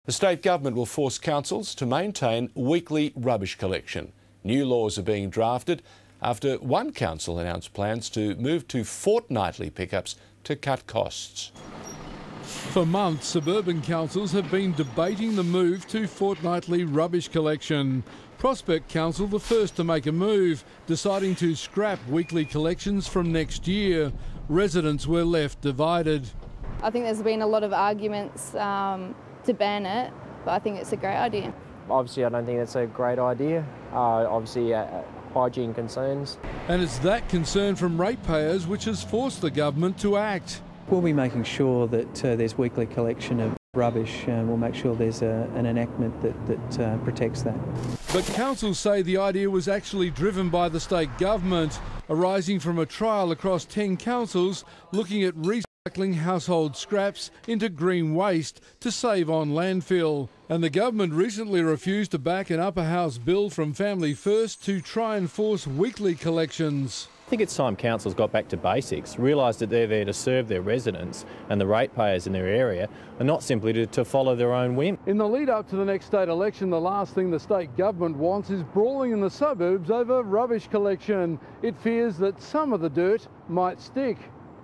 The state government will force councils to maintain weekly rubbish collection. New laws are being drafted after one council announced plans to move to fortnightly pickups to cut costs. For months, suburban councils have been debating the move to fortnightly rubbish collection. Prospect Council, the first to make a move, deciding to scrap weekly collections from next year. Residents were left divided. I think there's been a lot of arguments to ban it, but I think it's a great idea. Obviously, I don't think it's a great idea. Obviously, hygiene concerns. And it's that concern from ratepayers which has forced the government to act. We'll be making sure that there's weekly collection of rubbish, and we'll make sure there's an enactment that protects that. But councils say the idea was actually driven by the state government, arising from a trial across 10 councils looking at recycling household scraps into green waste to save on landfill. And the government recently refused to back an upper house bill from Family First to try and force weekly collections. I think it's time councils got back to basics, realised that they're there to serve their residents and the ratepayers in their area, and not simply to follow their own whim. In the lead up to the next state election, the last thing the state government wants is brawling in the suburbs over rubbish collection. It fears that some of the dirt might stick.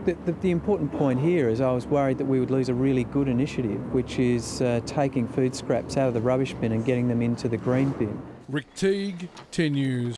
The important point here is I was worried that we would lose a really good initiative, which is taking food scraps out of the rubbish bin and getting them into the green bin. Rick Teague, 10 News.